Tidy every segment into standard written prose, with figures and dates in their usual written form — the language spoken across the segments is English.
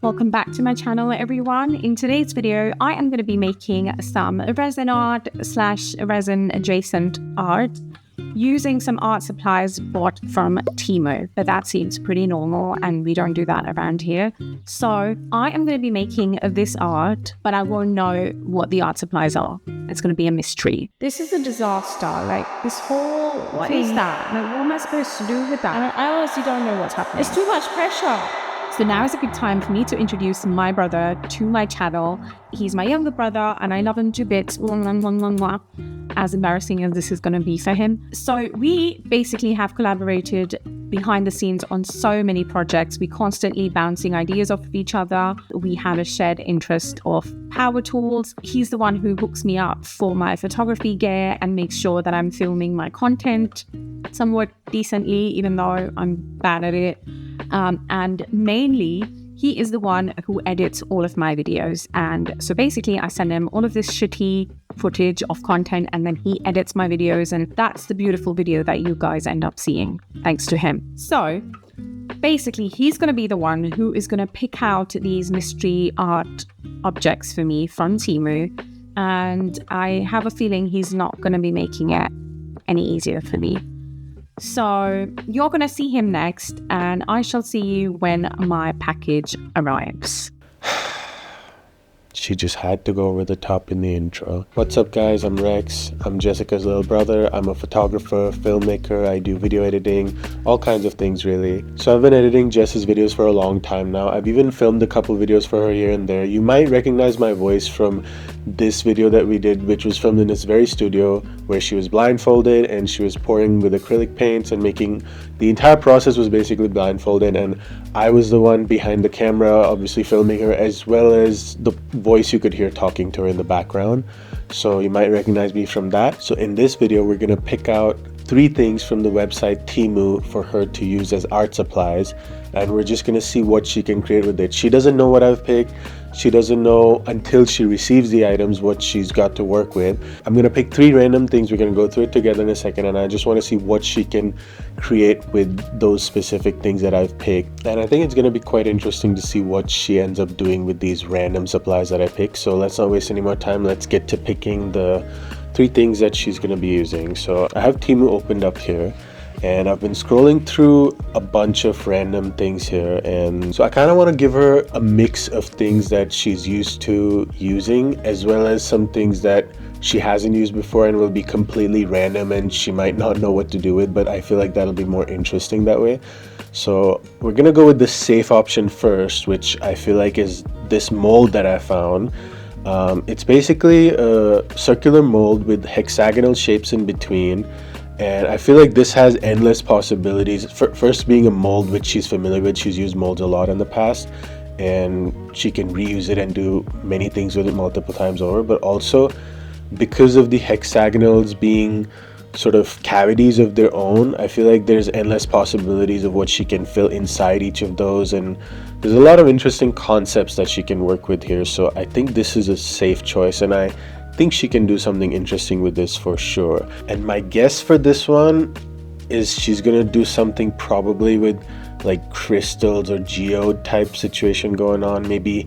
Welcome back to my channel, everyone. In today's video, I am going to be making some resin art / resin adjacent art using some art supplies bought from Teemo, but that seems pretty normal and we don't do that around here. So I am going to be making this art, but I won't know what the art supplies are. It's going to be a mystery. This is a disaster. Like this whole, what is that? Like, what am I supposed to do with that? I honestly don't know what's happening. It's too much pressure. So now is a good time for me to introduce my brother to my channel. He's my younger brother and I love him to bits. As embarrassing as this is going to be for him. So we basically have collaborated behind the scenes on so many projects. We constantly bouncing ideas off of each other. We have a shared interest of power tools. He's the one who hooks me up for my photography gear and makes sure that I'm filming my content somewhat decently, even though I'm bad at it. And mainly, he is the one who edits all of my videos. And so basically, I send him all of this shitty footage of content and then he edits my videos. And that's the beautiful video that you guys end up seeing, thanks to him. So basically, he's going to be the one who is going to pick out these mystery art objects for me from Temu. And I have a feeling he's not going to be making it any easier for me. So you're going to see him next and I shall see you when my package arrives. She just had to go over the top in the intro. What's up guys, I'm Rex. I'm Jessica's little brother. I'm a photographer, filmmaker. I do video editing, all kinds of things really. So I've been editing Jess's videos for a long time now. I've even filmed a couple videos for her here and there. You might recognize my voice from this video that we did, which was filmed in this very studio where she was blindfolded and she was pouring with acrylic paints and making the entire process was basically blindfolded, and I was the one behind the camera obviously filming her, as well as the voice you could hear talking to her in the background. So you might recognize me from that. So in this video we're gonna pick out 3 things from the website Temu for her to use as art supplies, and we're just gonna see what she can create with it. She doesn't know what I've picked. She doesn't know until she receives the items what she's got to work with. I'm gonna pick 3 random things. We're gonna go through it together in a second, and I just want to see what she can create with those specific things that I've picked. And I think it's gonna be quite interesting to see what she ends up doing with these random supplies that I picked. So let's not waste any more time. Let's get to picking the 3 things that she's gonna be using. So I have Temu opened up here, and I've been scrolling through a bunch of random things here, and so I kind of want to give her a mix of things that she's used to using, as well as some things that she hasn't used before and will be completely random and she might not know what to do with, but I feel like that'll be more interesting that way. So we're gonna go with the safe option first, which I feel like is this mold that I found. It's basically a circular mold with hexagonal shapes in between. And I feel like this has endless possibilities. First being a mold which she's familiar with. She's used molds a lot in the past and she can reuse it and do many things with it multiple times over. But also because of the hexagonals being sort of cavities of their own, I feel like there's endless possibilities of what she can fill inside each of those, and there's a lot of interesting concepts that she can work with here. So I think this is a safe choice, and I think she can do something interesting with this for sure. And my guess for this one is she's gonna do something probably with like crystals or geode type situation going on, maybe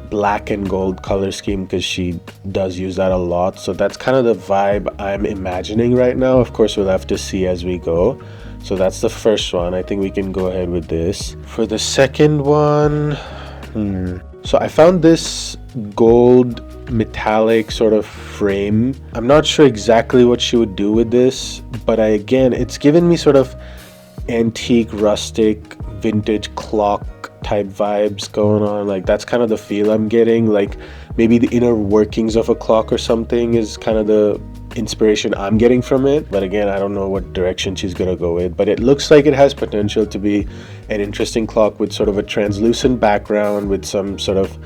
black and gold color scheme, because she does use that a lot. So that's kind of the vibe I'm imagining right now. Of course we'll have to see as we go. So that's the first one. I think we can go ahead with this. For the second one, so I found this gold metallic sort of frame. I'm not sure exactly what she would do with this, but again, it's given me sort of antique, rustic, vintage clock type vibes going on. Like that's kind of the feel I'm getting. Like maybe the inner workings of a clock or something is kind of the inspiration I'm getting from it. But again, I don't know what direction she's gonna go with, but it looks like it has potential to be an interesting clock with sort of a translucent background with some sort of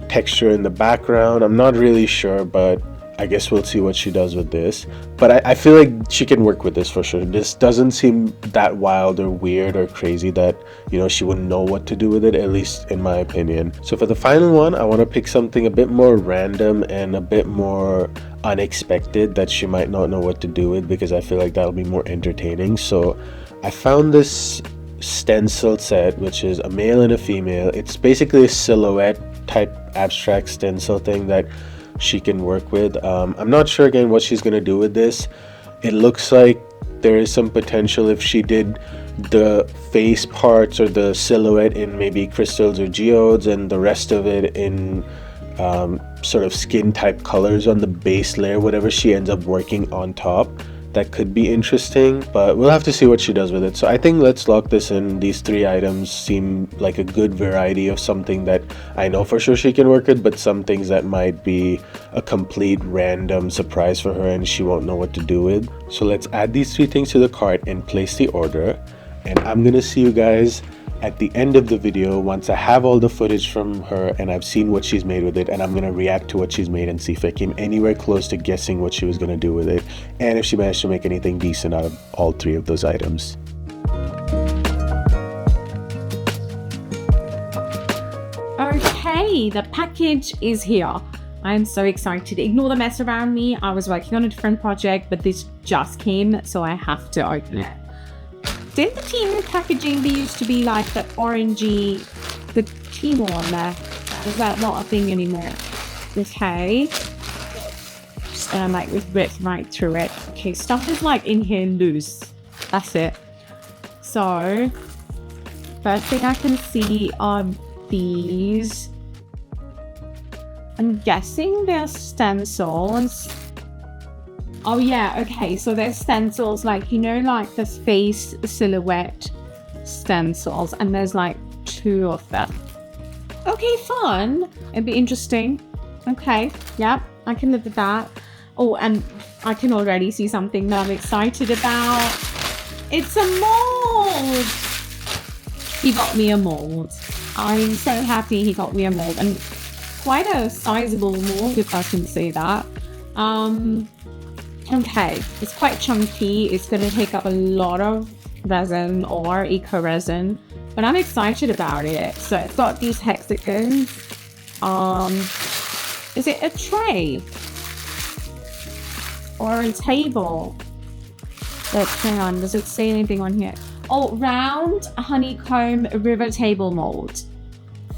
texture in the background. I'm not really sure, but I guess we'll see what she does with this. But I feel like she can work with this for sure. This doesn't seem that wild or weird or crazy that, you know, she wouldn't know what to do with it, at least in my opinion. So for the final one, I want to pick something a bit more random and a bit more unexpected that she might not know what to do with, because I feel like that'll be more entertaining. So I found this stencil set, which is a male and a female. It's basically a silhouette type abstract stencil thing that she can work with. I'm not sure again what she's gonna do with this. It looks like there is some potential if she did the face parts or the silhouette in maybe crystals or geodes and the rest of it in sort of skin type colors on the base layer, whatever she ends up working on top. That could be interesting, but we'll have to see what she does with it. So I think let's lock this in. These 3 items seem like a good variety of something that I know for sure she can work with, but some things that might be a complete random surprise for her and she won't know what to do with. So let's add these 3 things to the cart and place the order. And I'm gonna see you guys at the end of the video once I have all the footage from her and I've seen what she's made with it, and I'm gonna react to what she's made and see if I came anywhere close to guessing what she was gonna do with it, and if she managed to make anything decent out of all 3 of those items. Okay, the package is here. I'm so excited. Ignore the mess around me. I was working on a different project, but this just came, so I have to open it. Didn't the Teemo packaging used to be like the orangey, the Teemo on there? Is that not a thing anymore? Okay. And like we've ripped right through it. Okay, stuff is like in here loose. That's it. So, first thing I can see are these. I'm guessing they're stencils. Oh yeah, okay, so there's stencils, like, you know, like the face silhouette stencils, and there's like 2 of them. Okay, fun. It'd be interesting. Okay, yeah, I can live with that. Oh, and I can already see something that I'm excited about. It's a mold! He got me a mold. I'm so happy he got me a mold, and quite a sizable mold, if I can say that. Okay, it's quite chunky. It's going to take up a lot of resin or eco resin, but I'm excited about it. So it's got these hexagons. Is it a tray or a table? Let's hang on. Does it say anything on here? Oh, round honeycomb river table mold.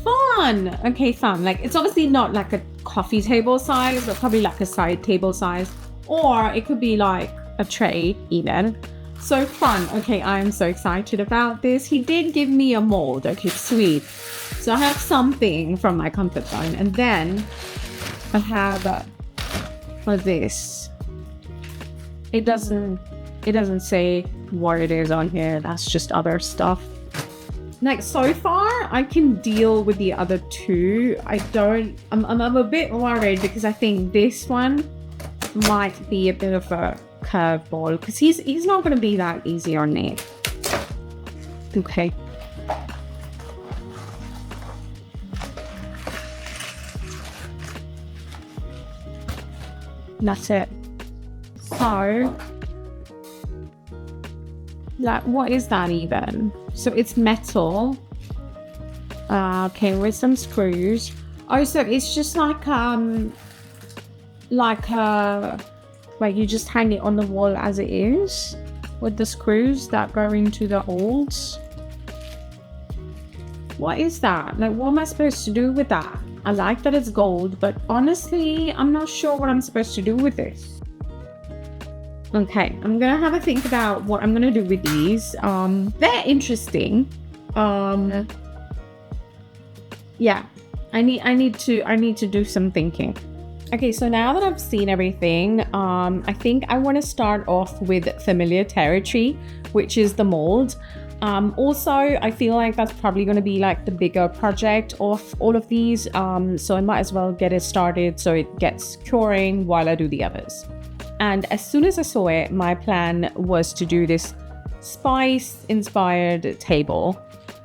Fun. Okay, fun. Like, it's obviously not like a coffee table size, but probably like a side table size. Or it could be like a tray even. So fun. Okay, I'm so excited about this. He did give me a mold. Okay, sweet. So I have something from my comfort zone. And then I have for this. It doesn't say what it is on here. That's just other stuff. Like, so far I can deal with the other 2. I'm a bit worried because I think this one might be a bit of a curveball because he's not going to be that easy on me. Okay. That's it. So, like, what is that even? So it's metal. Okay, with some screws. Oh, so it's just like where you just hang it on the wall as it is with the screws that go into the holes. What is that? Like, what am I supposed to do with that? I like that it's gold, but honestly, I'm not sure what I'm supposed to do with this. Okay, I'm gonna have a think about what I'm gonna do with these. They're interesting. Yeah, I need to do some thinking. Okay, so now that I've seen everything, I think I want to start off with familiar territory, which is the mold. Also, I feel like that's probably going to be like the bigger project of all of these. So I might as well get it started so it gets curing while I do the others. And as soon as I saw it, my plan was to do this spice-inspired table.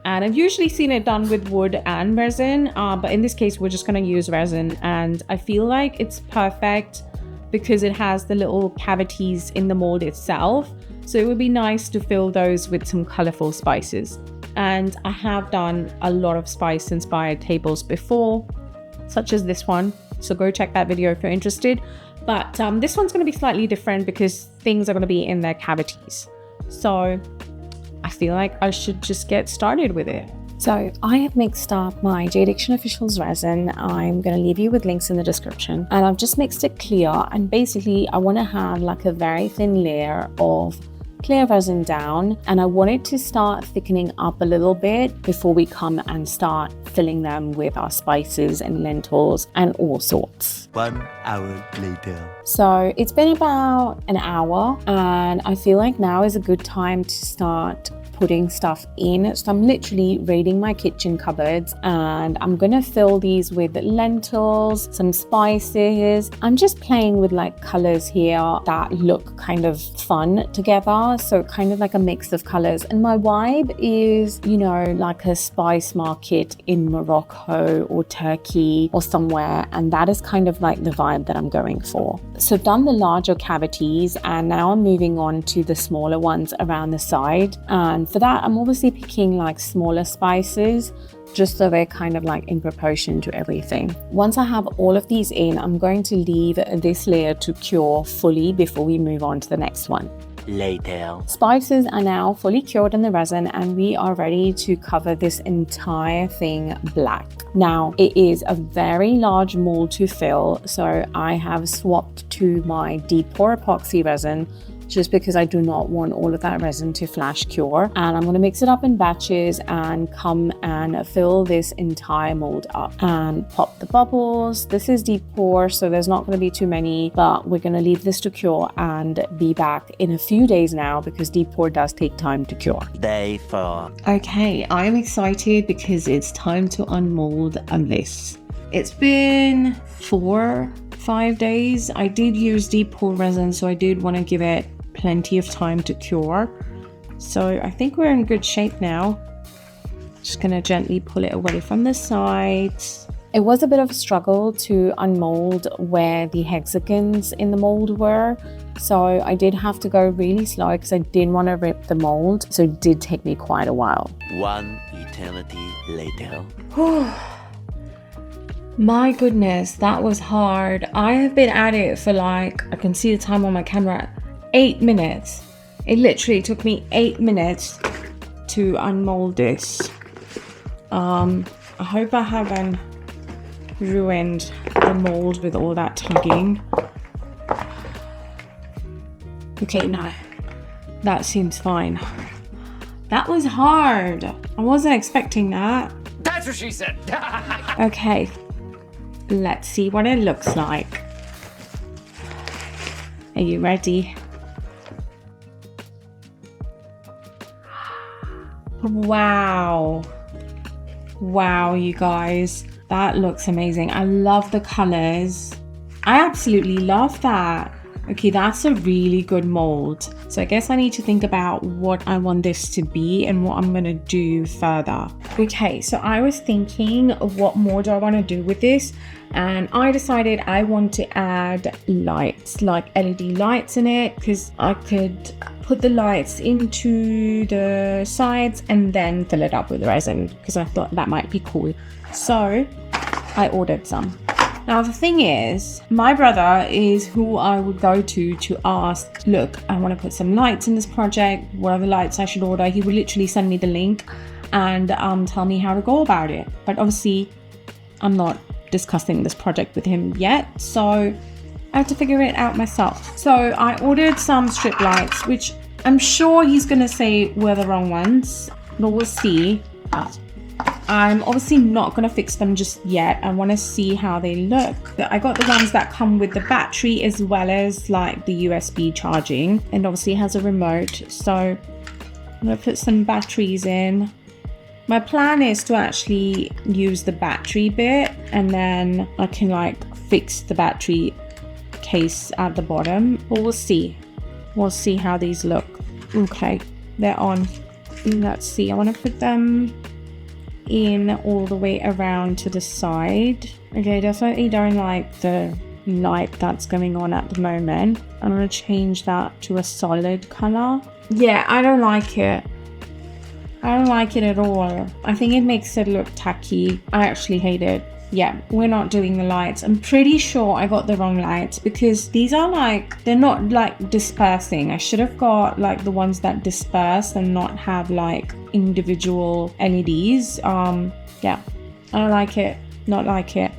And I've usually seen it done with wood and resin, but in this case, we're just going to use resin. And I feel like it's perfect because it has the little cavities in the mold itself. So it would be nice to fill those with some colorful spices. And I have done a lot of spice-inspired tables before, such as this one. So go check that video if you're interested. But this one's going to be slightly different because things are going to be in their cavities. So I feel like I should just get started with it. So I have mixed up my Jade Action Officials resin. I'm going to leave you with links in the description. And I've just mixed it clear. And basically I want to have like a very thin layer of clear resin down, and I want it to start thickening up a little bit before we come and start filling them with our spices and lentils and all sorts. 1 hour later. So it's been about an hour, and I feel like now is a good time to start putting stuff in. So I'm literally raiding my kitchen cupboards, and I'm gonna fill these with lentils, some spices. I'm just playing with like colors here that look kind of fun together, so kind of like a mix of colors. And my vibe is, you know, like a spice market in Morocco or Turkey or somewhere, and that is kind of like the vibe that I'm going for. So I've done the larger cavities, and now I'm moving on to the smaller ones around the side. And for that, I'm obviously picking like smaller spices, just so they're kind of like in proportion to everything. Once I have all of these in, I'm going to leave this layer to cure fully before we move on to the next one. Later. Spices are now fully cured in the resin, and we are ready to cover this entire thing black. Now, it is a very large mold to fill, so I have swapped to my deep pour epoxy resin, just because I do not want all of that resin to flash cure. And I'm going to mix it up in batches and come and fill this entire mold up and pop the bubbles. This is deep pour, so there's not going to be too many, but we're going to leave this to cure and be back in a few days now, because deep pour does take time to cure. Day 4. Okay, I'm excited because it's time to unmold this. It's been 4-5 days. I did use deep pour resin, so I did want to give it plenty of time to cure. So I think we're in good shape now. Just gonna gently pull it away from the sides. It was a bit of a struggle to unmold where the hexagons in the mold were, so I did have to go really slow because I didn't want to rip the mold, so it did take me quite a while. 1 eternity later. My goodness, that was hard. I have been at it for like, I can see the time on my camera, 8 minutes. It literally took me 8 minutes to unmold this. I hope I haven't ruined the mold with all that tugging. Okay, no, that seems fine. That was hard. I wasn't expecting that. That's what she said. Okay, let's see what it looks like. Are you ready? Wow. Wow, you guys. That looks amazing. I love the colors. I absolutely love that. Okay, that's a really good mold. So I guess I need to think about what I want this to be and what I'm going to do further. Okay, so I was thinking, what more do I want to do with this? And I decided I want to add lights, like LED lights in it, because I could put the lights into the sides and then fill it up with resin, because I thought that might be cool. So I ordered some. Now the thing is, my brother is who I would go to ask, look, I want to put some lights in this project, what are the lights I should order? He would literally send me the link and tell me how to go about it. But obviously I'm not discussing this project with him yet, so I had to figure it out myself. So I ordered some strip lights, which I'm sure he's gonna say were the wrong ones, but we'll see. I'm obviously not going to fix them just yet. I want to see how they look. I got the ones that come with the battery as well as like the USB charging, and obviously it has a remote. So I'm going to put some batteries in. My plan is to actually use the battery bit, and then I can like fix the battery case at the bottom. But we'll see. We'll see how these look. Okay, they're on. Let's see. I want to put them in all the way around to the side. Okay, definitely don't like the light that's going on at the moment. I'm going to change that to a solid color. Yeah, I don't like it. I don't like it at all. I think it makes it look tacky. I actually hate it. yeah, we're not doing the lights. I'm pretty sure I got the wrong lights because these are like, they're not like dispersing. I should have got like the ones that disperse and not have like individual LEDs. Yeah, I don't like it, not like it.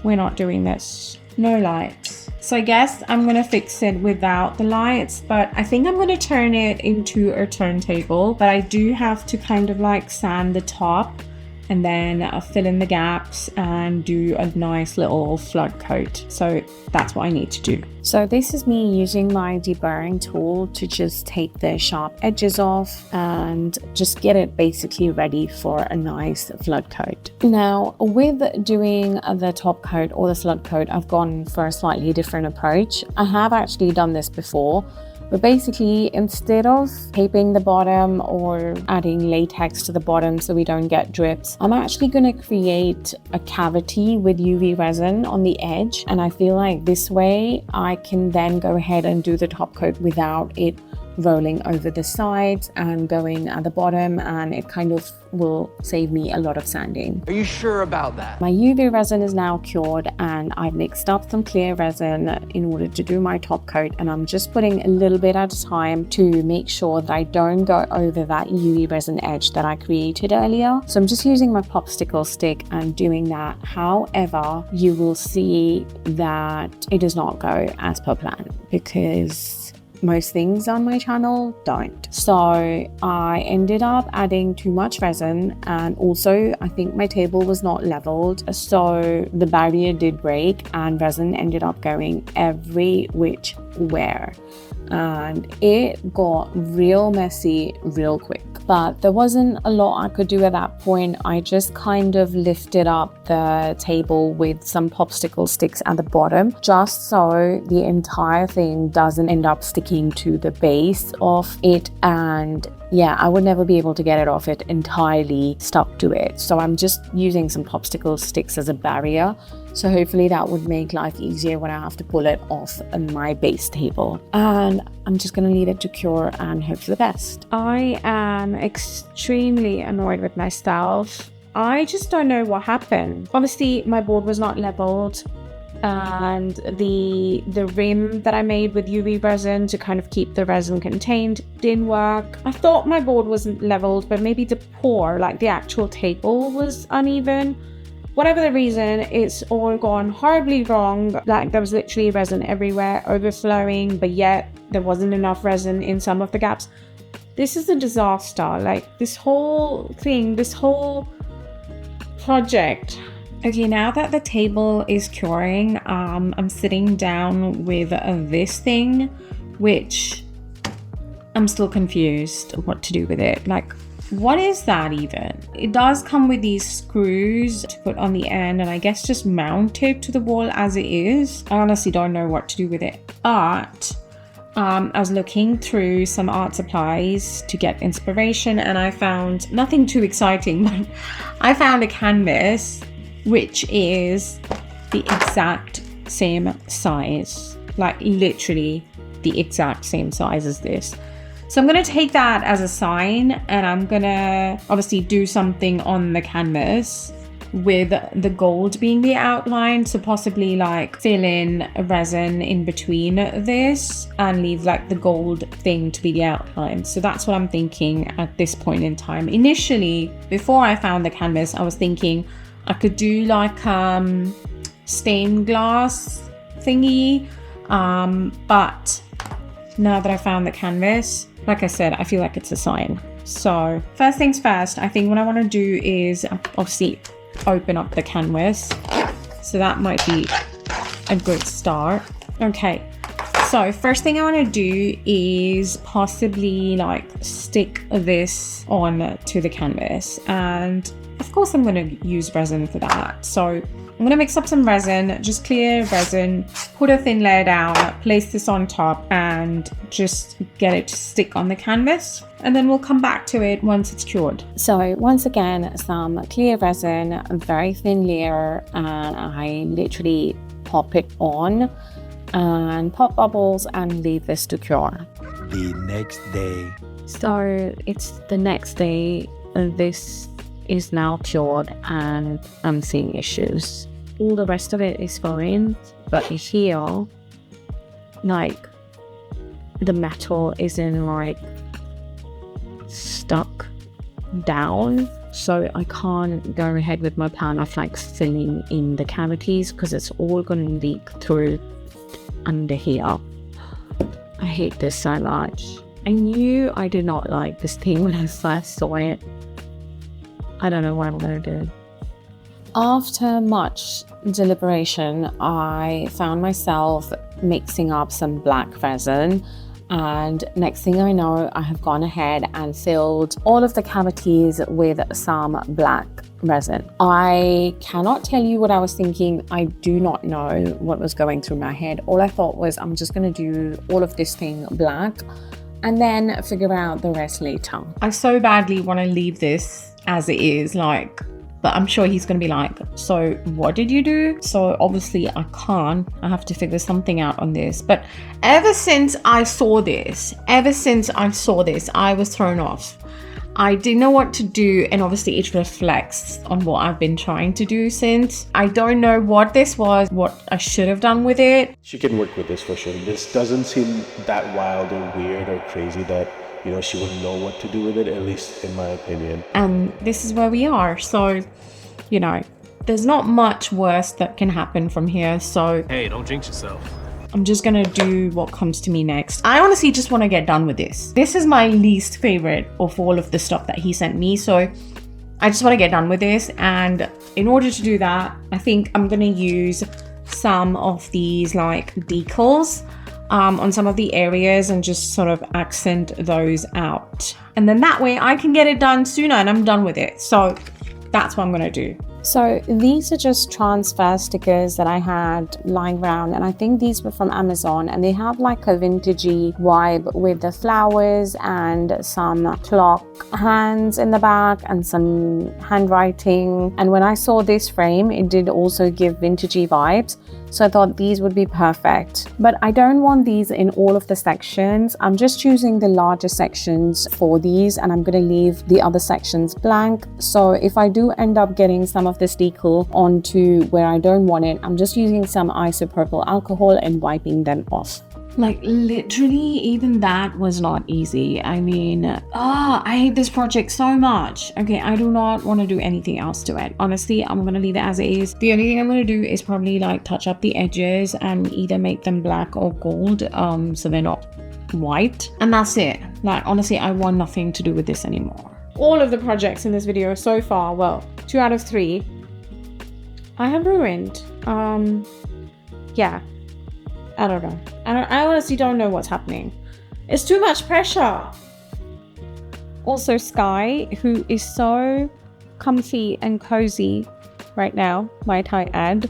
We're not doing this, no lights. So I guess I'm gonna fix it without the lights, but I think I'm gonna turn it into a turntable, but I do have to kind of like sand the top and then fill in the gaps and do a nice little flood coat. So that's what I need to do. So this is me using my deburring tool to just take the sharp edges off and just get it basically ready for a nice flood coat. Now with doing the top coat or the flood coat, I've gone for a slightly different approach. I have actually done this before, but basically, instead of taping the bottom or adding latex to the bottom so we don't get drips, I'm actually going to create a cavity with UV resin on the edge. And I feel like this way I can then go ahead and do the top coat without it rolling over the sides and going at the bottom, and it kind of will save me a lot of sanding. Are you sure about that? My UV resin is now cured and I've mixed up some clear resin in order to do my top coat, and I'm just putting a little bit at a time to make sure that I don't go over that UV resin edge that I created earlier. So I'm just using my popsicle stick and doing that. However, you will see that it does not go as per plan because most things on my channel don't. So I ended up adding too much resin, and also I think my table was not leveled, so the barrier did break and resin ended up going every which where, and it got real messy real quick. But there wasn't a lot I could do at that point. I just kind of lifted up the table with some popsicle sticks at the bottom, just so the entire thing doesn't end up sticking to the base of it. And yeah, I would never be able to get it off it entirely stuck to it. So I'm just using some popsicle sticks as a barrier. So hopefully that would make life easier when I have to pull it off on my base table. And I'm just going to leave it to cure and hope for the best. I am extremely annoyed with myself. I just don't know what happened. Obviously, my board was not leveled, and the rim that I made with UV resin to kind of keep the resin contained didn't work. I thought my board wasn't leveled, but maybe the pour, like the actual table, was uneven. Whatever the reason, it's all gone horribly wrong. Like there was literally resin everywhere, overflowing, but yet there wasn't enough resin in some of the gaps. This is a disaster. Like this whole thing, this whole project. Okay, now that the table is curing, I'm sitting down with this thing, which I'm still confused what to do with it. Like, what is that even? It does come with these screws to put on the end, and I guess just mount it to the wall as it is. I honestly don't know what to do with it. But I was looking through some art supplies to get inspiration, and I found nothing too exciting, but I found a canvas which is the exact same size, like literally the exact same size as this. So I'm going to take that as a sign, and I'm going to obviously do something on the canvas with the gold being the outline. So possibly like fill in a resin in between this and leave like the gold thing to be the outline. So that's what I'm thinking at this point in time. Initially, before I found the canvas, I was thinking I could do like stained glass thingy. But now that I found the canvas, like I said, I feel like it's a sign. So first things first, I think what I want to do is obviously open up the canvas. So that might be a good start. Okay, so first thing I want to do is possibly like stick this on to the canvas, and of course I'm going to use resin for that. So I'm going to mix up some resin, just clear resin, put a thin layer down, place this on top, and just get it to stick on the canvas. And then we'll come back to it once it's cured. So once again, some clear resin, a very thin layer, and I literally pop it on and pop bubbles and leave this to cure. The next day. So it's the next day. This is now cured and I'm seeing issues. all the rest of it is fine, but here, like, the metal isn't like stuck down, so I can't go ahead with my plan of like filling in the cavities because it's all going to leak through under here. I hate this so much. I knew I did not like this thing when I first saw it. I don't know what I'm going to do. After much deliberation, I found myself mixing up some black resin, and next thing I know, I have gone ahead and filled all of the cavities with some black resin. I cannot tell you what I was thinking. I do not know what was going through my head. All I thought was, I'm just going to do all of this thing black and then figure out the rest later. I so badly want to leave this as it is, like, but I'm sure he's going to be like, so what did you do? So obviously I can't. I have to figure something out on this. But ever since I saw this, I was thrown off. I didn't know what to do, and obviously it reflects on what I've been trying to do since. I don't know what this was, what I should have done with it. She can work with this for sure. This doesn't seem that wild or weird or crazy that, you know, she wouldn't know what to do with it, at least in my opinion. And this is where we are. So, you know, there's not much worse that can happen from here. So, hey, don't jinx yourself. I'm just gonna do what comes to me next. I honestly just want to get done with this. This is my least favorite of all of the stuff that he sent me. So I just want to get done with this. And in order to do that, I think I'm gonna use some of these like decals on some of the areas and just sort of accent those out. And then that way I can get it done sooner and I'm done with it. So that's what I'm gonna do. So these are just transfer stickers that I had lying around, and I think these were from Amazon, and they have like a vintagey vibe with the flowers and some clock hands in the back and some handwriting. And when I saw this frame, it did also give vintagey vibes. So I thought these would be perfect, but I don't want these in all of the sections. I'm just choosing the larger sections for these, and I'm going to leave the other sections blank. So if I do end up getting some of this decal onto where I don't want it, I'm just using some isopropyl alcohol and wiping them off. Like literally, even that was not easy. I mean, I hate this project so much. Okay, I do not want to do anything else to it. Honestly, I'm going to leave it as it is. The only thing I'm going to do is probably like touch up the edges and either make them black or gold, so they're not white. And that's it. Like, honestly, I want nothing to do with this anymore. All of the projects in this video so far, well, 2 out of 3, I have ruined. Yeah. I don't know. I honestly don't know what's happening. It's too much pressure. Also, Sky, who is so comfy and cozy right now, might I add,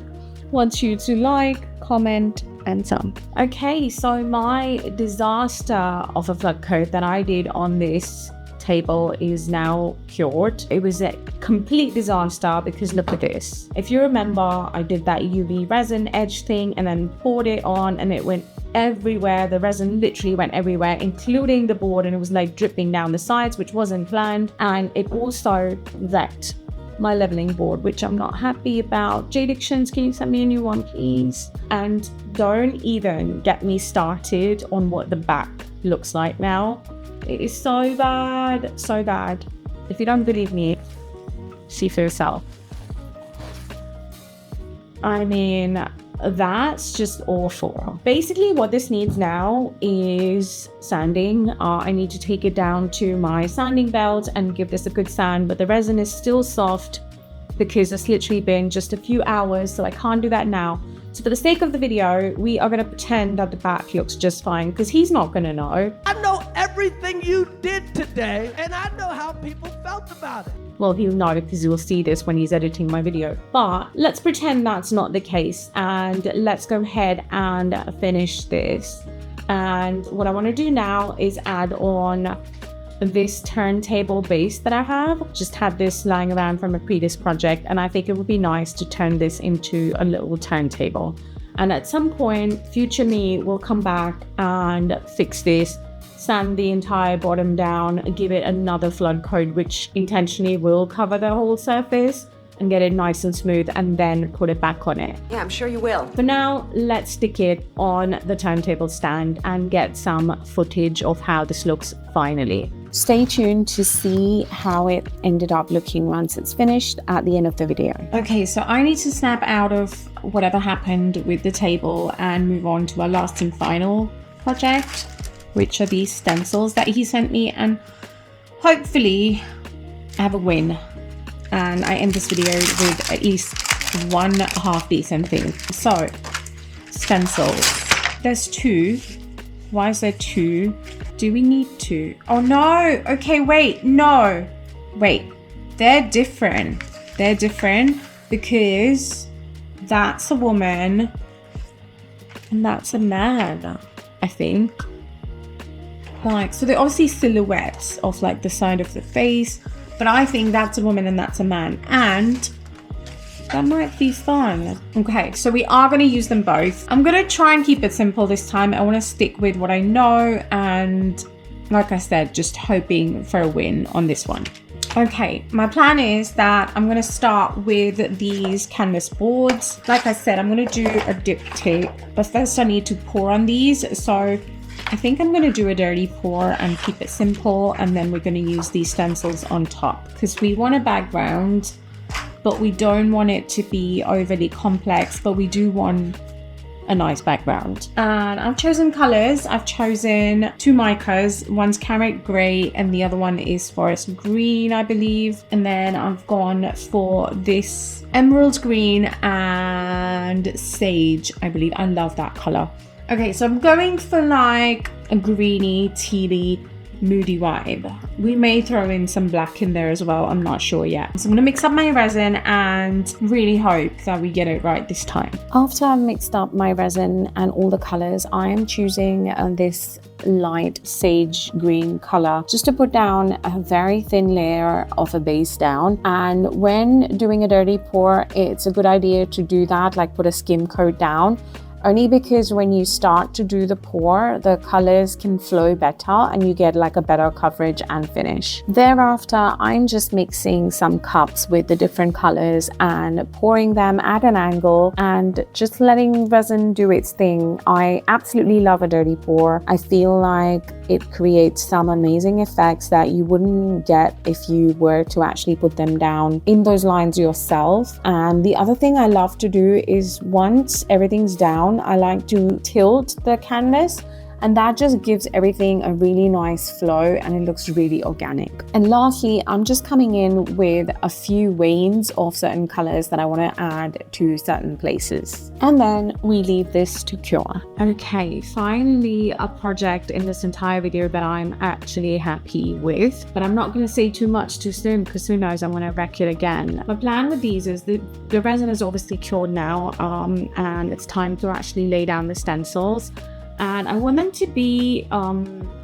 wants you to like, comment, and some. Okay, so my disaster of a flood coat that I did on this table is now cured. It was a complete disaster because look at this. If you remember, I did that UV resin edge thing and then poured it on and it went everywhere. The resin literally went everywhere, including the board, and it was like dripping down the sides, which wasn't planned. And it also wrecked my leveling board, which I'm not happy about. Jadictions, can you send me a new one, please? And don't even get me started on what the back looks like now. It is so bad, so bad. If you don't believe me, see for yourself. I mean, that's just awful. Basically, what this needs now is sanding. I need to take it down to my sanding belt and give this a good sand, but the resin is still soft because it's literally been just a few hours, so I can't do that now. So for the sake of the video, we are going to pretend that the back looks just fine because he's not going to know. I know everything you did today, and I know how people felt about it. Well, he'll know because he'll see this when he's editing my video. But let's pretend that's not the case, and let's go ahead and finish this. And what I want to do now is add on this turntable base that I have. Just had this lying around from a previous project, and I think it would be nice to turn this into a little turntable. And at some point, future me will come back and fix this, sand the entire bottom down, give it another flood coat, which intentionally will cover the whole surface. and get it nice and smooth and then put it back on it. Yeah, I'm sure you will. For now, let's stick it on the turntable stand and get some footage of how this looks finally. Stay tuned to see how it ended up looking once it's finished at the end of the video. Okay, so I need to snap out of whatever happened with the table and move on to our last and final project, which are these stencils that he sent me, and hopefully I have a win and I end this video with at least one half decent thing. So, stencils. There's two. Why is there two? Do we need two? Oh no! Okay, wait, no! Wait, they're different. They're different because that's a woman and that's a man, I think. Like, so they're obviously silhouettes of like the side of the face, but I think that's a woman and that's a man, and that might be fun. Okay, so we are going to use them both. I'm going to try and keep it simple this time. I want to stick with what I know, and like I said, just hoping for a win on this one. Okay, my plan is that I'm going to start with these canvas boards. Like I said, I'm going to do a diptych, but first I need to pour on these. So I think I'm going to do a dirty pour and keep it simple, and then we're going to use these stencils on top because we want a background, but we don't want it to be overly complex, but we do want a nice background. And I've chosen colors. I've chosen two micas. One's carrot gray and the other one is forest green, I believe. And then I've gone for this emerald green and sage, I believe. I love that color. Okay, so I'm going for like a greeny, tealy, moody vibe. We may throw in some black in there as well, I'm not sure yet. So I'm gonna mix up my resin and really hope that we get it right this time. After I've mixed up my resin and all the colors, I am choosing this light sage green color just to put down a very thin layer of a base down. And when doing a dirty pour, it's a good idea to do that, like put a skim coat down, only because when you start to do the pour, the colors can flow better and you get like a better coverage and finish. Thereafter, I'm just mixing some cups with the different colors and pouring them at an angle and just letting resin do its thing. I absolutely love a dirty pour. I feel like it creates some amazing effects that you wouldn't get if you were to actually put them down in those lines yourself. And the other thing I love to do is once everything's down, I like to tilt the canvas, and that just gives everything a really nice flow and it looks really organic. And lastly, I'm just coming in with a few veins of certain colors that I want to add to certain places. And then we leave this to cure. Okay, finally a project in this entire video that I'm actually happy with, but I'm not going to say too much too soon because who knows, I'm going to wreck it again. My plan with these is the resin is obviously cured now, and it's time to actually lay down the stencils. And I want them to be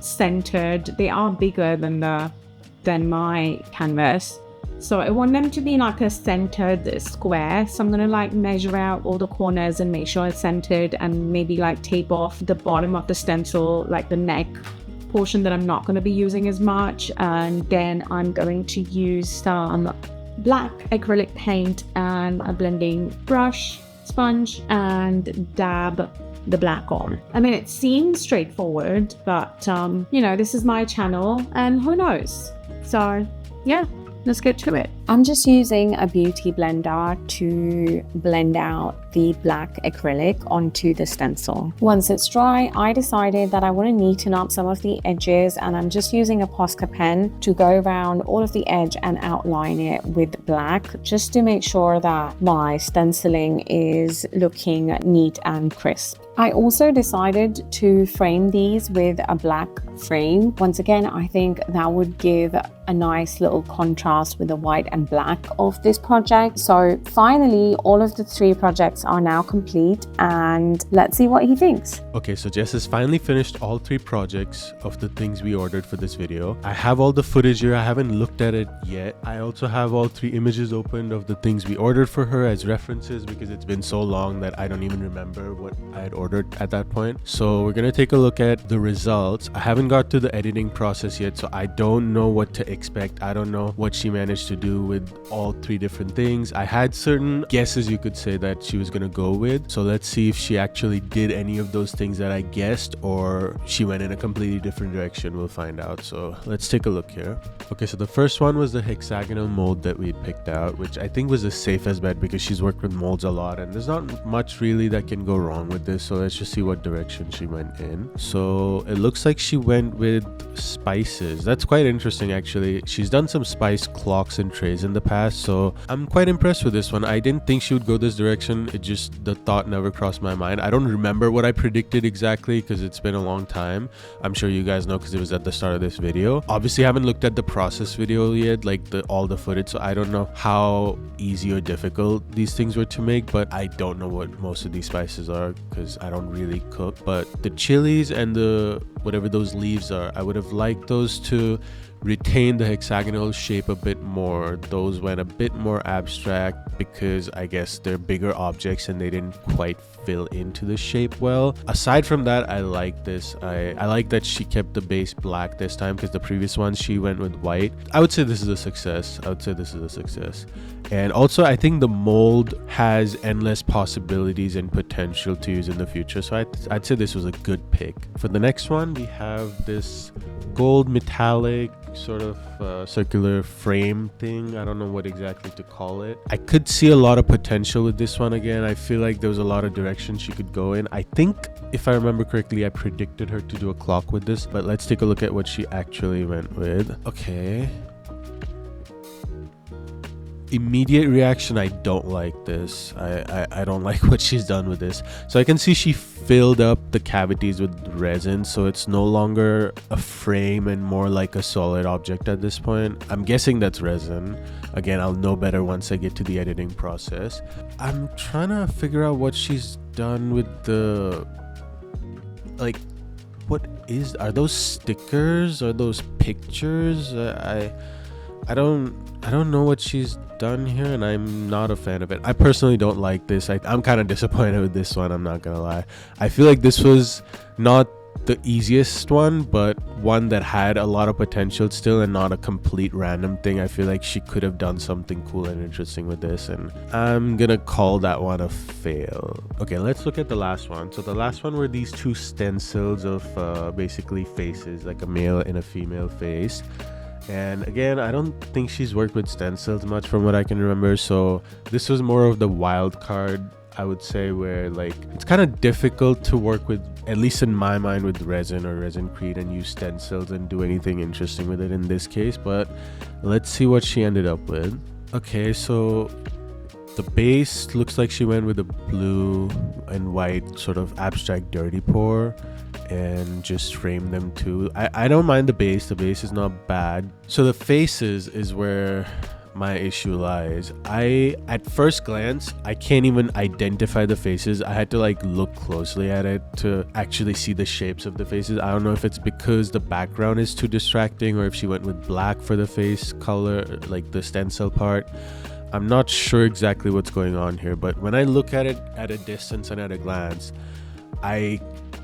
centered. They are bigger than my canvas, so I want them to be like a centered square. So I'm gonna like measure out all the corners and make sure it's centered, and maybe like tape off the bottom of the stencil, like the neck portion that I'm not going to be using as much. And then I'm going to use some black acrylic paint and a blending brush, sponge, and dab the black on. I mean, it seems straightforward, but you know, this is my channel and who knows. So yeah, let's get to it. I'm just using a beauty blender to blend out the black acrylic onto the stencil. Once it's dry, I decided that I want to neaten up some of the edges, and I'm just using a Posca pen to go around all of the edge and outline it with black, just to make sure that my stenciling is looking neat and crisp. I also decided to frame these with a black frame. Once again, I think that would give a nice little contrast with the white and black of this project. So finally, all of the 3 projects are now complete, and let's see what he thinks. Okay, so Jess has finally finished all 3 projects of the things we ordered for this video. I have all the footage here. I haven't looked at it yet. I also have all 3 images opened of the things we ordered for her as references, because it's been so long that I don't even remember what I had ordered at that point. So we're gonna take a look at the results. I haven't got to the editing process yet, so I don't know what to expect. I don't know what she managed to do do with all three different things. I had certain guesses, you could say, that she was gonna go with. So let's see if she actually did any of those things that I guessed, or she went in a completely different direction. We'll find out. So let's take a look here. Okay, so the first one was the hexagonal mold that we picked out, which I think was the safest bet because she's worked with molds a lot and there's not much really that can go wrong with this. So let's just see what direction she went in. So it looks like she went with spices. That's quite interesting actually. She's done some spice clocks and trays in the past, so I'm quite impressed with this one. I didn't think she would go this direction. It just, the thought never crossed my mind. I don't remember what I predicted exactly because it's been a long time. I'm sure you guys know because it was at the start of this video. Obviously I haven't looked at the process video yet, like all the footage, so I don't know how easy or difficult these things were to make, but I don't know what most of these spices are because I don't really cook. But the chilies and the whatever those leaves are, I would have liked those to retain the hexagonal shape a bit more. Those went a bit more abstract because I guess they're bigger objects and they didn't quite fill into the shape well. Aside from that, I like this. I like that she kept the base black this time because the previous one she went with white. I would say this is a success. And also I think the mold has endless possibilities and potential to use in the future, so I'd say this was a good pick. For the next one, we have this gold metallic sort of circular frame thing. I don't know what exactly to call it. I could see a lot of potential with this one. Again, I feel like there was a lot of direction she could go in. I think if I remember correctly, I predicted her to do a clock with this, but let's take a look at what she actually went with. Okay, immediate reaction, I don't like this. I don't like what she's done with this. So I can see she filled up the cavities with resin, so it's no longer a frame and more like a solid object at this point. I'm guessing that's resin. Again, I'll know better once I get to the editing process. I'm trying to figure out what she's done with the, like, are those stickers? Are those pictures? I don't know what she's done here, and I'm not a fan of it. I personally don't like this. I'm kind of disappointed with this one, I'm not gonna lie. I feel like this was not the easiest one, but one that had a lot of potential still and not a complete random thing. I feel like she could have done something cool and interesting with this, and I'm gonna call that one a fail. Okay, let's look at the last one. So the last one were these two stencils of basically faces, like a male and a female face. And again, I don't think she's worked with stencils much from what I can remember, so this was more of the wild card, I would say, where like it's kind of difficult to work with, at least in my mind, with resin or resin-crete and use stencils and do anything interesting with it in this case. But let's see what she ended up with. Okay, so the base looks like she went with a blue and white sort of abstract dirty pour and just frame them too. I don't mind the base is not bad. So the faces is where my issue lies. At first glance, I can't even identify the faces. I had to like look closely at it to actually see the shapes of the faces. I don't know if it's because the background is too distracting or if she went with black for the face color, like the stencil part. I'm not sure exactly what's going on here, but when I look at it at a distance and at a glance, I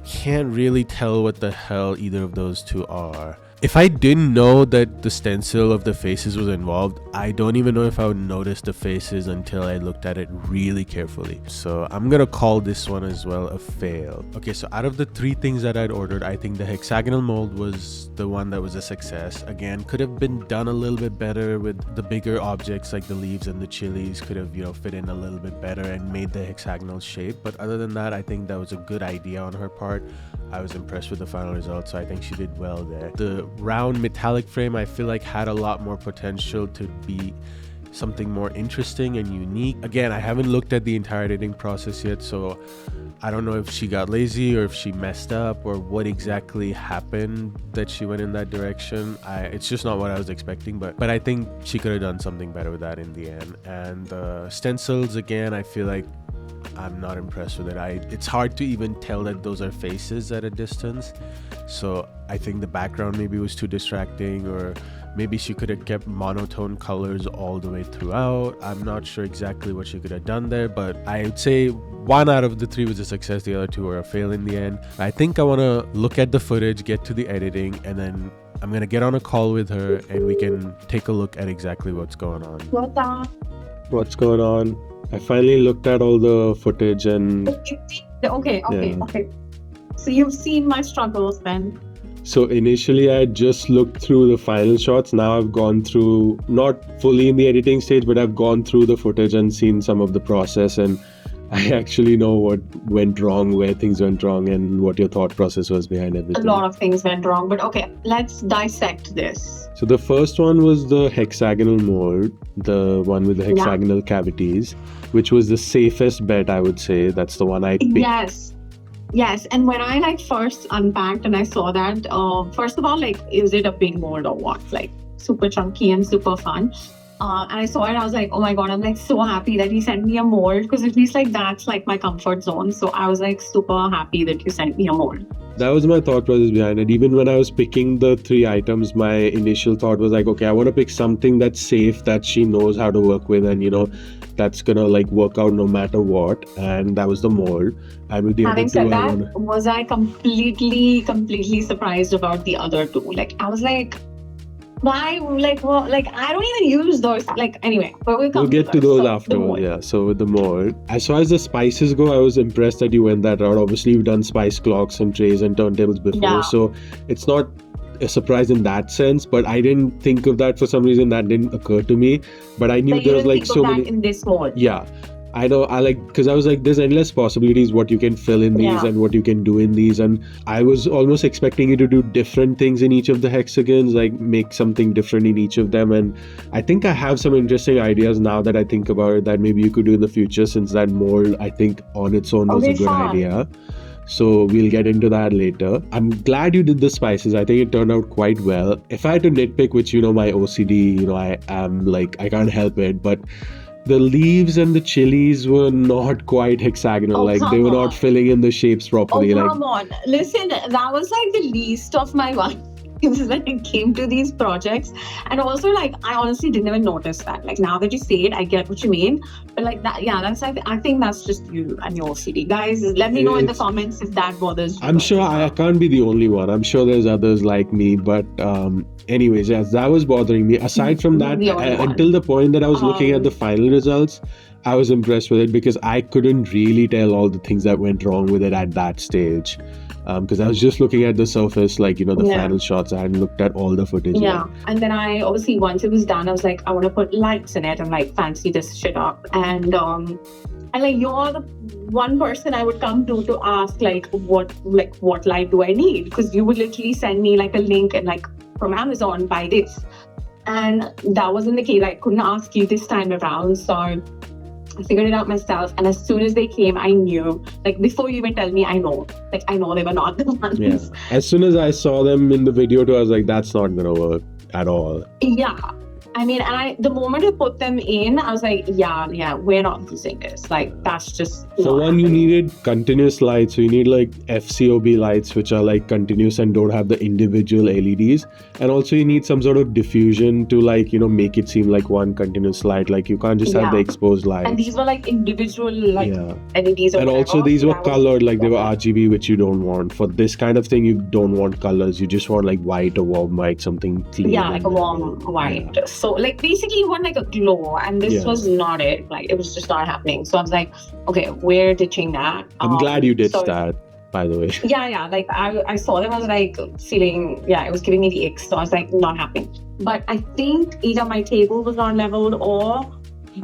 can't really tell what the hell either of those two are. If I didn't know that the stencil of the faces was involved, I don't even know if I would notice the faces until I looked at it really carefully. So I'm gonna call this one as well a fail. Okay, so out of the three things that I'd ordered, I think the hexagonal mold was the one that was a success. Again, could have been done a little bit better with the bigger objects like the leaves and the chilies, could have, fit in a little bit better and made the hexagonal shape. But other than that, I think that was a good idea on her part. I was impressed with the final result, so I think she did well there. The round metallic frame, I feel like had a lot more potential to be something more interesting and unique. Again, I haven't looked at the entire editing process yet, so I don't know if she got lazy or if she messed up or what exactly happened that she went in that direction. It's just not what I was expecting, but I think she could have done something better with that in the end. And the stencils, again, I feel like I'm not impressed with it. It's hard to even tell that those are faces at a distance. So I think the background maybe was too distracting, or maybe she could have kept monotone colors all the way throughout. I'm not sure exactly what she could have done there, but I would say one out of the three was a success. The other two were a fail in the end. I think I want to look at the footage, get to the editing, and then I'm gonna get on a call with her and we can take a look at exactly what's going on. What's going on? I finally looked at all the footage and Okay. So you've seen my struggles then. so initially I just looked through the final shots. Now I've gone through, not fully in the editing stage, but I've gone through the footage and seen some of the process, and I actually know what went wrong, where things went wrong, and what your thought process was behind everything. A lot of things went wrong, but okay, let's dissect this. So the first one was the hexagonal mold, the one with the hexagonal cavities, which was the safest bet, I would say. That's the one I picked. Yes, and when I like first unpacked and I saw that, first of all, like, is it a big mold or what? Like, super chunky and super fun. And I saw it, I was like, oh my god, I'm like so happy that he sent me a mold, because at least like that's like my comfort zone. So I was like super happy that you sent me a mold. That was my thought process behind it. Even when I was picking the 3 items, my initial thought was like, okay, I want to pick something that's safe, that she knows how to work with, and you know, that's gonna like work out no matter what. And that was the mold. And with the Having said that, was I completely surprised about the other 2? Like, I was like, why? Like, well, like, I don't even use those. Like, anyway, but we'll get to those afterwards. Yeah, so with the mold, as far as the spices go, I was impressed that you went that route. Obviously, you've done spice clocks and trays and turntables before, so it's not a surprise in that sense, but I didn't think of that for some reason. That didn't occur to me, but I knew there was like so many in this mold. Yeah, I know. I like, because I was like, there's endless possibilities what you can fill in these and what you can do in these, and I was almost expecting you to do different things in each of the hexagons, like make something different in each of them. And I think I have some interesting ideas now that I think about it that maybe you could do in the future, since that mold, I think on its own was a good idea. So we'll get into that later. I'm glad you did the spices. I think it turned out quite well. If I had to nitpick, which, you know, my OCD, you know, I am like, I can't help it, but the leaves and the chilies were not quite hexagonal. Like, they were not filling in the shapes properly. Come on. Listen, that was like the least of my worries when it came to these projects. And also, like, I honestly didn't even notice that. Like, now that you say it, I get what you mean. But like that, that's I think that's just you and your OCD. Guys, let me know in the comments if that bothers you. I'm sure I can't be the only one. I'm sure there's others like me. But anyways, yes, that was bothering me. Aside from that, until the point that I was looking at the final results, I was impressed with it, because I couldn't really tell all the things that went wrong with it at that stage. Because I was just looking at the surface, like, you know, the final shots. I hadn't looked at all the footage yet. And then I obviously, once it was done, I was like, I want to put lights in it and like fancy this shit up. And like, you're the one person I would come to ask like what light do I need? Because you would literally send me like a link and like, from Amazon, buy this. And that wasn't the case. I couldn't ask you this time around. So I figured it out myself. And as soon as they came, I knew, like, before you even tell me, I know they were not the ones. Yeah. As soon as I saw them in the video too, I was like, that's not going to work at all. Yeah. I mean, and the moment I put them in, I was like, yeah, we're not using this. Like, that's just. For one, you needed continuous lights. So you need like FCOB lights, which are like continuous and don't have the individual LEDs. And also you need some sort of diffusion to like, you know, make it seem like one continuous light. Like, you can't just have the exposed lights. And these were like individual like LEDs. And also these were colored, like they were RGB, which you don't want. For this kind of thing, you don't want colors. You just want like white or warm white, something clean. Yeah, like a warm white. Yeah. So like basically you want like a glow, and this was not it. Like, it was just not happening. So I was like, okay, we're ditching that. I'm glad you ditched that, by the way. Yeah. Like I saw them, I was like feeling, it was giving me the ick. So I was like, not happening. But I think either my table was not leveled, or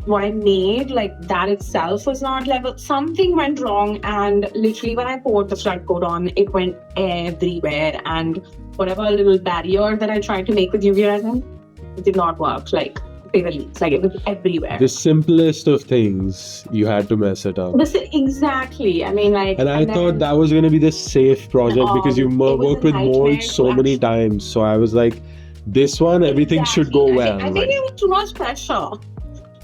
what I made, like that itself was not leveled. Something went wrong, and literally when I poured the flood coat on, it went everywhere. And whatever little barrier that I tried to make with UV resin, it did not work. Like, they were leaks. Like, it was everywhere. The simplest of things, you had to mess it up. Exactly. I mean, like. And I thought that was going to be the safe project, because you worked with molds so many times. So I was like, this one, everything should go well. I think it was too much pressure.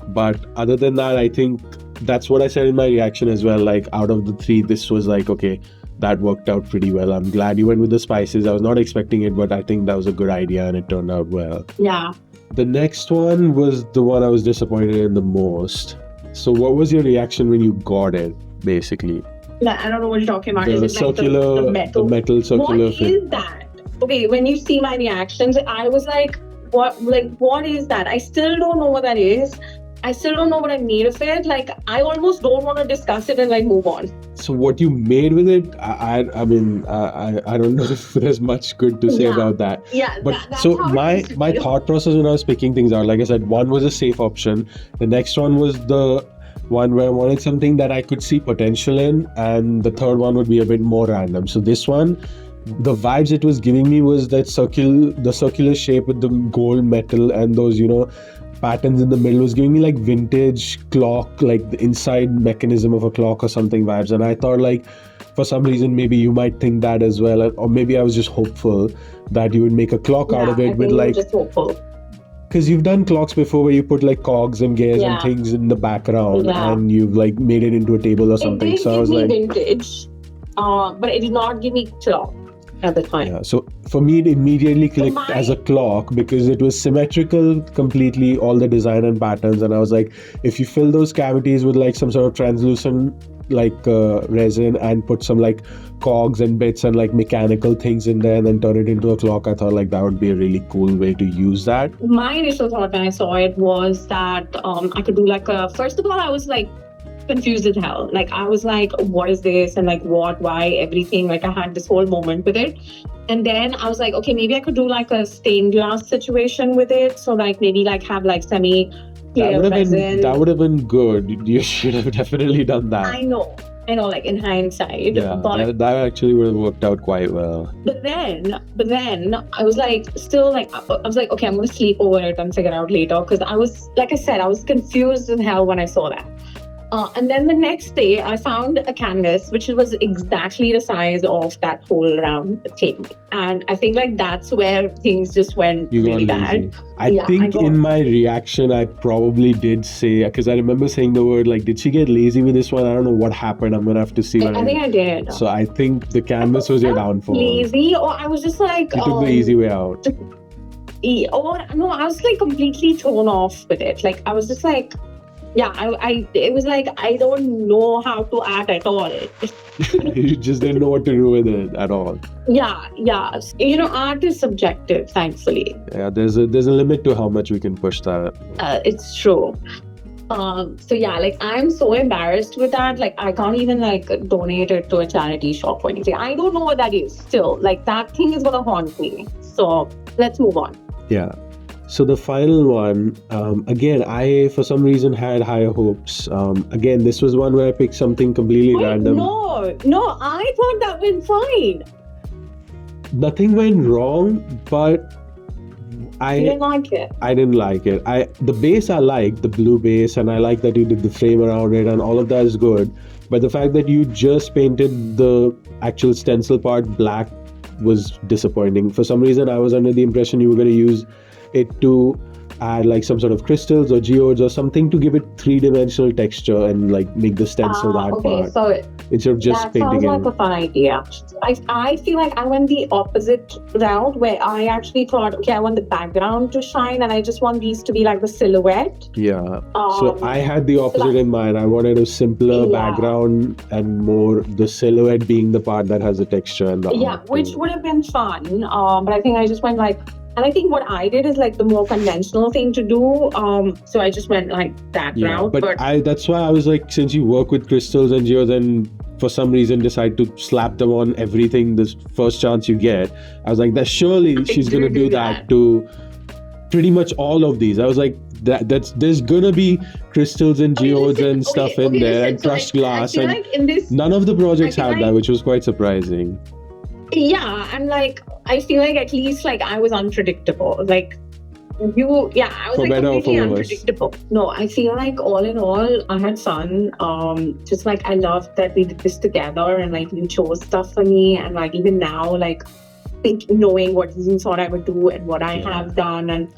But other than that, I think that's what I said in my reaction as well. Like, out of the 3, this was like, okay, that worked out pretty well. I'm glad you went with the spices. I was not expecting it, but I think that was a good idea and it turned out well. Yeah. The next one was the one I was disappointed in the most. So what was your reaction when you got it, basically? I don't know what you're talking about. The is it circular, like the metal? The metal circular What is that? okay, when you see my reactions, I was like, what is that? I still don't know what that is. I still don't know what I made of it. Like, I almost don't want to discuss it and like move on. So what you made with it, I don't know if there's much good to say about that. Yeah, But that's so how my it is. thought process when I was picking things out, like I said, one was a safe option. The next one was the one where I wanted something that I could see potential in, and the third one would be a bit more random. So this one, the vibes it was giving me was that the circular shape with the gold metal and those, patterns in the middle was giving me like vintage clock, like the inside mechanism of a clock or something vibes. And I thought, like, for some reason maybe you might think that as well, or maybe I was just hopeful that you would make a clock out of it with like, just hopeful. because you've done clocks before where you put like cogs and gears and things in the background, and you've like made it into a table or something. So I was like, vintage, but it did not give me clock at the time. Yeah, so for me it immediately clicked as a clock because it was symmetrical completely, all the design and patterns, and I was like, if you fill those cavities with like some sort of translucent like resin and put some like cogs and bits and like mechanical things in there and then turn it into a clock, I thought like that would be a really cool way to use that. My initial thought when I saw it was that I could do like first of all, I was like confused as hell. Like, I was like, what is this? And like, what, why, everything. Like, I had this whole moment with it. And then I was like, okay, maybe I could do like a stained glass situation with it. So like maybe like have like semi-clear resin. That would have been good. You should have definitely done that. I know, like in hindsight. Yeah, but that actually would have worked out quite well. But then I was like, still like, I was like, okay, I'm going to sleep over it and figure it out later. Because I was, like I said, I was confused as hell when I saw that. And then the next day, I found a canvas which was exactly the size of that whole round table. And I think like that's where things just went really bad. I think in my reaction, I probably did say, because I remember saying the word like, did she get lazy with this one? I don't know what happened. I'm going to have to see. I think I did. So I think the canvas was your downfall. Lazy, or I was just like... You took the easy way out. Or no, I was like completely thrown off with it. Like, I was just like... Yeah, it was like, I don't know how to act at all. You just didn't know what to do with it at all. Yeah. Art is subjective, thankfully. Yeah, there's a limit to how much we can push that. It's true. So yeah, like, I'm so embarrassed with that. Like, I can't even like donate it to a charity shop or anything. I don't know what that is still. Like, that thing is gonna haunt me. So let's move on. Yeah. So the final one, again, I for some reason had higher hopes. Again, this was one where I picked something completely random. No, I thought that went fine. Nothing went wrong, but I didn't like it. I didn't like it. The base I liked, the blue base, and I like that you did the frame around it, and all of that is good. But the fact that you just painted the actual stencil part black was disappointing. For some reason, I was under the impression you were going to use it to add like some sort of crystals or geodes or something to give it three-dimensional texture and like make the stencil that part. So instead of just painting it. That sounds like a fun idea. I feel like I went the opposite route where I actually thought, okay, I want the background to shine and I just want these to be like the silhouette. Yeah. So I had the opposite in mind. I wanted a simpler background and more the silhouette being the part that has the texture and the art which would have been fun. But I think I just went like, and I think what I did is like the more conventional thing to do. So I just went like that route. But that's why I was like, since you work with crystals and geodes and for some reason decide to slap them on everything this first chance you get, I was like, that surely she's gonna do that to pretty much all of these. I was like, there's gonna be crystals and geodes and stuff in there and crushed glass, and like none of the projects had that, which was quite surprising. Yeah, and like I feel like at least like I was unpredictable. Like I was for like completely unpredictable. No, I feel like all in all, I had fun. Just like I loved that we did this together, and like you chose stuff for me, and like even now, like knowing what you thought I would do and what I have done, and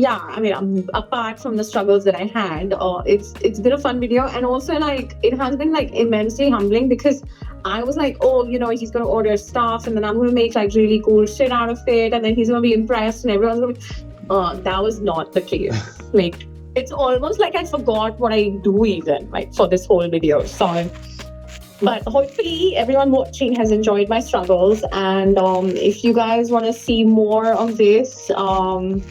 I mean, apart from the struggles that I had, it's been a fun video, and also like it has been like immensely humbling because I was like, oh, he's gonna order stuff, and then I'm gonna make like really cool shit out of it, and then he's gonna be impressed, and everyone's gonna be. That was not the case. Like, it's almost like I forgot what I do even like for this whole video. So But hopefully everyone watching has enjoyed my struggles. And if you guys want to see more of this, I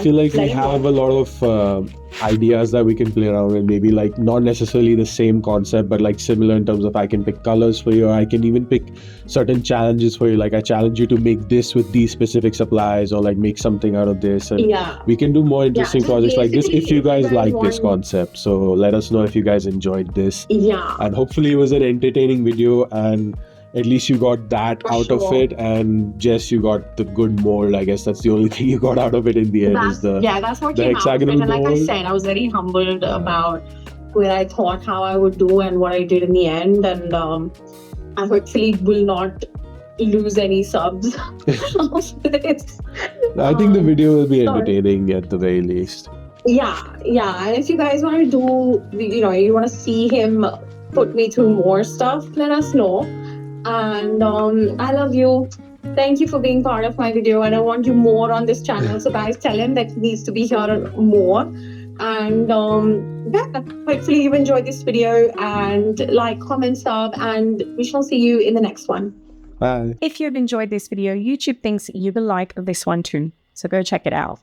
feel like we have a lot of ideas that we can play around with. Maybe like not necessarily the same concept, but like similar in terms of I can pick colors for you, or I can even pick certain challenges for you. Like I challenge you to make this with these specific supplies, or like make something out of this. And we can do more interesting projects like this if you guys like this concept. So let us know if you guys enjoyed this. And hopefully it was an entertaining video, and at least you got that out of it. And Jess, you got the good mold. I guess that's the only thing you got out of it in the end. That's what came out of it. And like I said, I was very humbled about where I thought how I would do and what I did in the end. And I hopefully will not lose any subs of this. I think the video will be entertaining at the very least. And if you guys want to do, you want to see him put me through more stuff, let us know. And I love you. Thank you for being part of my video, and I want you more on this channel. So guys, tell him that he needs to be here more. And hopefully you enjoyed this video, and like, comment, sub, and we shall see you in the next one. Bye. If you've enjoyed this video, YouTube thinks you will like this one too. So go check it out.